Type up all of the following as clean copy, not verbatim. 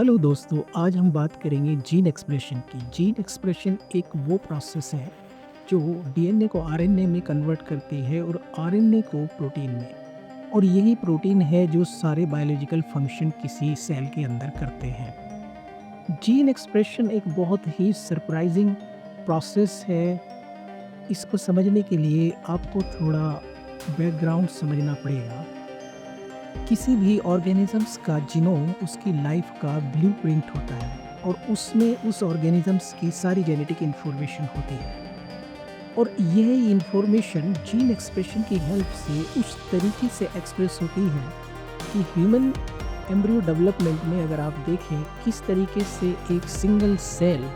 Hello दोस्तों, आज हम बात करेंगे जीन एक्सप्रेशन की। जीन एक्सप्रेशन एक वो प्रोसेस है जो डीएनए को आरएनए में कन्वर्ट करती है और आरएनए को प्रोटीन में। और यही प्रोटीन है जो सारे बायोलॉजिकल फंक्शन किसी सेल के अंदर करते हैं। जीन एक्सप्रेशन एक बहुत ही सरप्राइजिंग प्रोसेस है। इसको समझने के लिए आपको थोड़ा बैकग्राउंड समझना पड़ेगा। किसी भी ऑर्गेनिजम्स का जीनोम उसकी लाइफ का ब्लूप्रिंट होता है और उसमें उस ऑर्गेनिजम्स की सारी जेनेटिक इंफॉर्मेशन होती है। और यह इंफॉर्मेशन जीन एक्सप्रेशन की हेल्प से उस तरीके से एक्सप्रेस होती है कि ह्यूमन एम्ब्रियो डेवलपमेंट में अगर आप देखें किस तरीके से एक single cell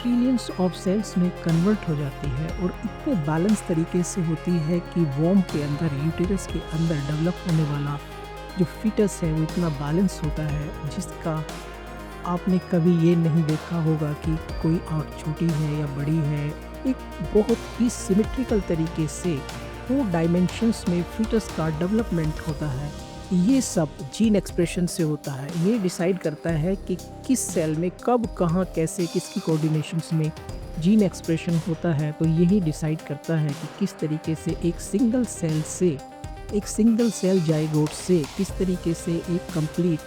trillions of cells में कन्वर्ट हो जाती है और इतने बैलेंस तरीके से होती है कि वॉर्म के अंदर, यूटेरस के अंदर डेवलप होने वाला जो फीटस है वो इतना बैलेंस होता है जिसका आपने कभी ये नहीं देखा होगा कि कोई आँख छोटी है या बड़ी है। एक बहुत ही सिमेट्रिकल तरीके से 4 डायमेंशंस में फीटस का डेवलपमेंट होता है। ये सब जीन एक्सप्रेशन से होता है। ये डिसाइड करता है कि किस सेल में कब, कहाँ, कैसे, किसकी कोऑर्डिनेशंस में जीन एक्सप्रेशन होता है। तो यही डिसाइड करता है कि किस तरीके से एक सिंगल सेल से, एक सिंगल सेल जाइगोट से किस तरीके से एक कंप्लीट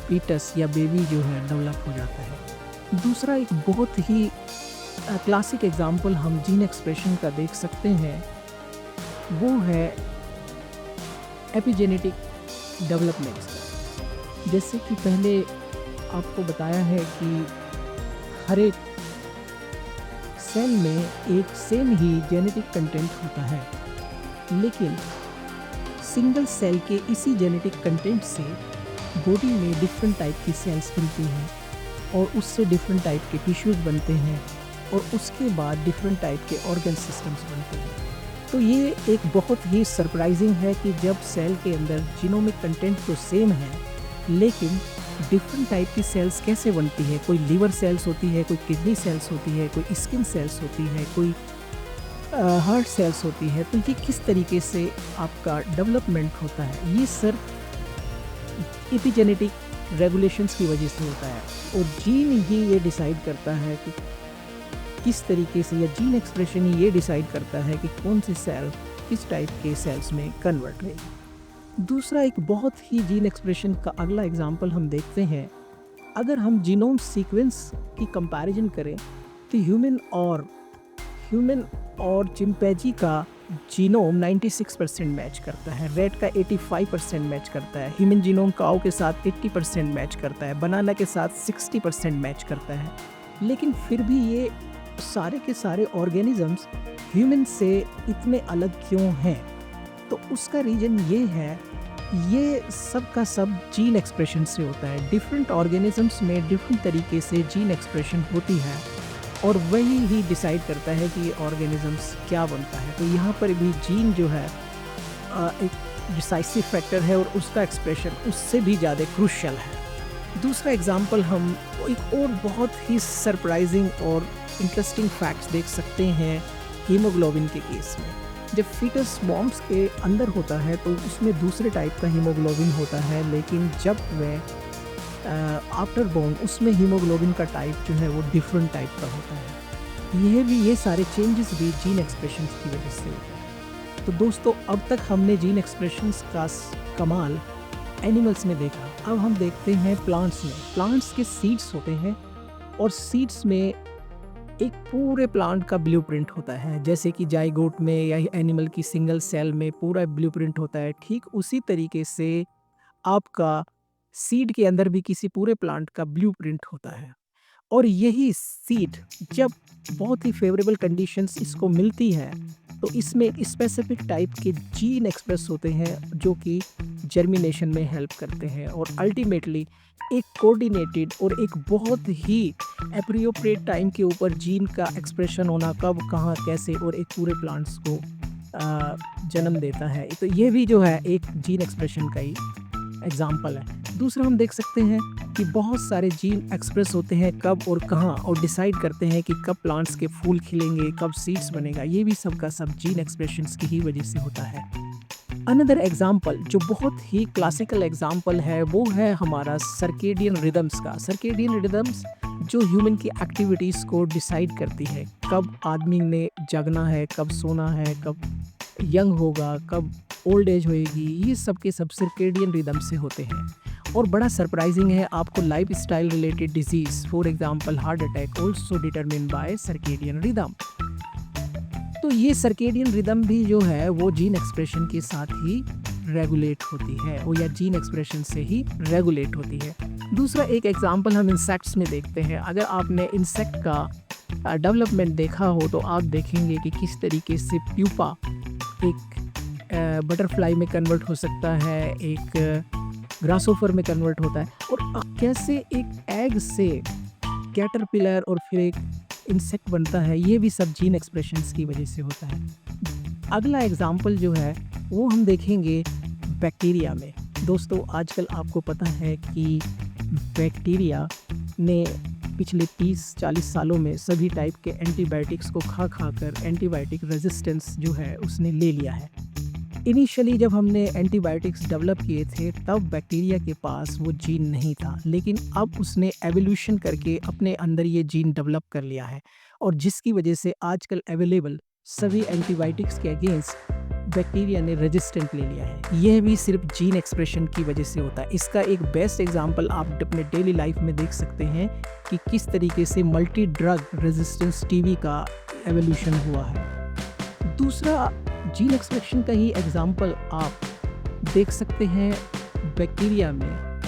फीटस या बेबी जो है डेवलप हो जाता है। दूसरा एक बहुत ही क्लासिक एग्जांपल हम जीन एक्सप्रेशन का देख सकते हैं, वो है एपिजेनेटिक डेवलपमेंट्स का। जैसे कि पहले आपको बताया है कि हर एक सेल में एक सेम ही जेनेटिक कंटेंट होता है, लेकिन सिंगल सेल के इसी जेनेटिक कंटेंट से बॉडी में डिफरेंट टाइप की सेल्स बनती हैं और उससे डिफरेंट टाइप के टिश्यूज़ बनते हैं और उसके बाद डिफरेंट टाइप के ऑर्गन सिस्टम्स बनते हैं। तो ये एक बहुत ही सरप्राइजिंग है कि जब सेल के अंदर जीनोमिक कंटेंट तो सेम है, लेकिन डिफरेंट टाइप की सेल्स कैसे बनती है। कोई लीवर सेल्स होती है, कोई किडनी सेल्स होती है, कोई स्किन सेल्स होती है, कोई हार्ट सेल्स होती है। तो ये किस तरीके से आपका डेवलपमेंट होता है, ये सिर्फ एपिजेनेटिक रेगुलेशंस की वजह से होता है। और जीन ही ये डिसाइड करता है कि किस तरीके से, या जीन एक्सप्रेशन ही ये डिसाइड करता है कि कौन सी सेल किस टाइप के सेल्स में कन्वर्ट होगी। दूसरा एक बहुत ही जीन एक्सप्रेशन का अगला एग्जांपल हम देखते हैं। अगर हम जीनोम सीक्वेंस की कंपैरिजन करें तो ह्यूमन और चिंपैंजी का जीनोम 96% मैच करता है, रैट का 85% मैच करता है, ह्यूमन जीनोम काऊ के साथ 80% मैच करता है, बनाना के साथ 60% मैच करता है। लेकिन फिर भी ये सारे के सारे ऑर्गेनिजम्स ह्यूमन से इतने अलग क्यों हैं? तो उसका रीज़न ये है, ये सब का सब जीन एक्सप्रेशन से होता है। डिफरेंट ऑर्गेनिजम्स में डिफरेंट तरीके से जीन एक्सप्रेशन होती है और वही ही डिसाइड करता है कि ये ऑर्गेनिजम्स क्या बनता है। तो यहाँ पर भी जीन जो है एक डिसाइसिव फैक्टर है और उसका एक्सप्रेशन उससे भी ज़्यादा क्रूशियल है। दूसरा एग्जांपल हम एक और बहुत ही सरप्राइजिंग और इंटरेस्टिंग फैक्ट्स देख सकते हैं हीमोग्लोबिन के केस में। जब फीटस मॉम्स के अंदर होता है तो उसमें दूसरे टाइप का हीमोग्लोबिन होता है, लेकिन जब वह आफ्टर बॉर्न उसमें हीमोग्लोबिन का टाइप जो है वो डिफरेंट टाइप का होता है। ये सारे चेंजेस भी जीन एक्सप्रेशंस की वजह से होते हैं। तो दोस्तों, अब तक हमने जीन एक्सप्रेशंस का कमाल एनिमल्स में देखा। अब हम देखते हैं प्लांट्स में। प्लांट्स के सीड्स होते हैं और सीड्स में एक पूरे प्लांट का ब्लूप्रिंट होता है। जैसे कि जाइगोट में या एनिमल की सिंगल सेल में पूरा ब्लूप्रिंट होता है, ठीक उसी तरीके से आपका सीड के अंदर भी किसी पूरे प्लांट का ब्लूप्रिंट होता है। और यही सीड जब बहुत ही फेवरेबल कंडीशंस इसको मिलती है तो इसमें एक स्पेसिफिक टाइप के जीन एक्सप्रेस होते हैं जो कि जर्मिनेशन में हेल्प करते हैं और अल्टीमेटली एक कोऑर्डिनेटेड और एक बहुत ही एप्रोप्रिएट टाइम के ऊपर जीन का एक्सप्रेशन होना, कब, कहाँ, कैसे, और एक पूरे प्लांट्स को जन्म देता है। तो ये भी जो है एक जीन एक्सप्रेशन का ही एग्जाम्पल है। दूसरा हम देख सकते हैं कि बहुत सारे जीन एक्सप्रेस होते हैं कब और कहाँ, और डिसाइड करते हैं कि कब प्लांट्स के फूल खिलेंगे, कब सीड्स बनेगा। ये भी सब का सब जीन एक्सप्रेशंस की ही वजह से होता है। अनदर एग्जाम्पल जो बहुत ही क्लासिकल एग्जाम्पल है वो है हमारा सर्केडियन रिदम्स का। सर्केडियन रिदम्स जो ह्यूमन की एक्टिविटीज़ को डिसाइड करती है, कब आदमी ने जगना है, कब सोना है, कब यंग होगा, कब ओल्ड एज होएगी, ये सब के सब सर्केडियन रिदम से होते हैं। और बड़ा सरप्राइजिंग है, आपको lifestyle related disease for example heart attack also determine by circadian rhythm. तो ये सर्केडियन रिदम भी जो है वो जीन एक्सप्रेशन के साथ ही रेगुलेट होती है, वो या जीन एक्सप्रेशन से ही रेगुलेट होती है। दूसरा एक एग्जांपल हम इंसेक्ट्स में देखते हैं। अगर आपने इंसेक्ट का डेवलपमेंट देखा हो तो आप देखेंगे कि किस तरीके से प्यूपा एक बटरफ्लाई में कन्वर्ट हो सकता है, एक ग्रासोफर में कन्वर्ट होता है, और कैसे एक एग से कैटरपिलर और फिर एक इंसेक्ट बनता है, ये भी सब जीन एक्सप्रेशंस की वजह से होता है। अगला एग्जाम्पल जो है वो हम देखेंगे बैक्टीरिया में। दोस्तों आजकल आपको पता है कि बैक्टीरिया ने पिछले 30-40 सालों में सभी टाइप के एंटीबायोटिक्स को खा कर एंटीबायोटिक रेजिस्टेंस जो है उसने ले लिया है। इनिशियली जब हमने एंटीबायोटिक्स डेवलप किए थे तब बैक्टीरिया के पास वो जीन नहीं था, लेकिन अब उसने एवोल्यूशन करके अपने अंदर ये जीन डेवलप कर लिया है, और जिसकी वजह से आजकल अवेलेबल सभी एंटीबायोटिक्स के अगेंस्ट बैक्टीरिया ने रेजिस्टेंट ले लिया है। यह भी सिर्फ जीन एक्सप्रेशन की वजह से होता है। इसका एक बेस्ट एग्जांपल आप अपने डेली लाइफ में देख सकते हैं कि किस तरीके से मल्टी ड्रग रेजिस्टेंस टीबी का एवोल्यूशन हुआ है। दूसरा जीन एक्सप्रेशन का ही एग्जांपल आप देख सकते हैं बैक्टीरिया में,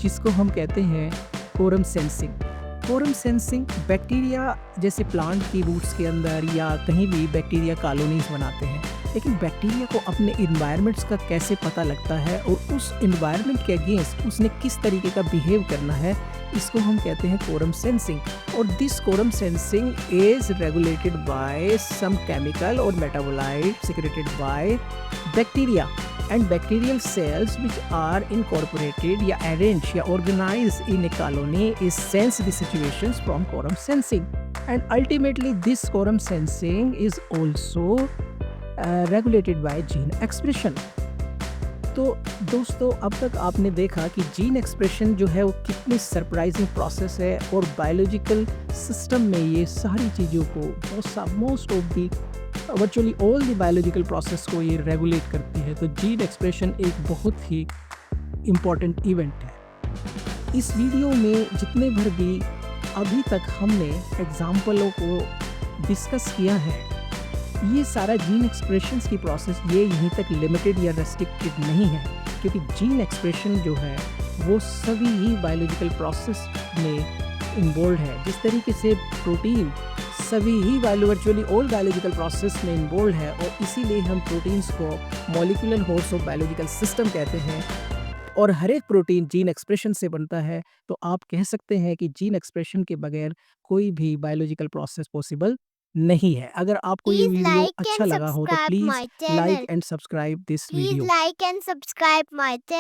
जिसको हम कहते हैं quorum sensing. Quorum sensing bacteria जैसे प्लांट की रूट्स के अंदर या कहीं भी बैक्टीरिया कॉलोनीज बनाते हैं, लेकिन बैक्टीरिया को अपने इन्वायरमेंट्स का कैसे पता लगता है और उस इन्वायरमेंट के अगेंस्ट उसने किस तरीके का बिहेव करना है, इसको हम कहते हैं कोरम सेंसिंग। और this quorum sensing is regulated by some chemical और metabolite secreted by bacteria, and bacterial cells which are incorporated या arranged या organized in a colony is sense the situations from quorum sensing, and ultimately this quorum sensing is also regulated by gene expression। तो दोस्तों अब तक आपने देखा कि gene expression जो है वो कितनी सरप्राइजिंग प्रोसेस है, और बायोलॉजिकल सिस्टम में ये सारी चीज़ों को most of the virtually all the biological process को ये रेगुलेट करती है। तो जीन एक्सप्रेशन एक बहुत ही इम्पॉर्टेंट इवेंट है। इस वीडियो में जितने भर भी अभी तक हमने एग्जाम्पलों को डिस्कस किया है, ये सारा जीन एक्सप्रेशंस की प्रोसेस ये यहीं तक लिमिटेड या रेस्ट्रिक्टेड नहीं है, क्योंकि जीन एक्सप्रेशन जो है वो सभी ही बायोलॉजिकल प्रोसेस में इन्वॉल्व है। जिस तरीके से प्रोटीन सभी ही वर्चुअली ऑल बायोलॉजिकल प्रोसेस में इन्वॉल्व है, और इसीलिए हम प्रोटीन्स को molecular horse of biological system कहते हैं, और हर एक प्रोटीन जीन एक्सप्रेशन से बनता है। तो आप कह सकते हैं कि जीन एक्सप्रेशन के बगैर कोई भी बायोलॉजिकल प्रोसेस पॉसिबल नहीं है। अगर आपको ये Please वीडियो like अच्छा and लगा हो तो subscribe please my channel. Like and subscribe this Please video. like and subscribe my channel.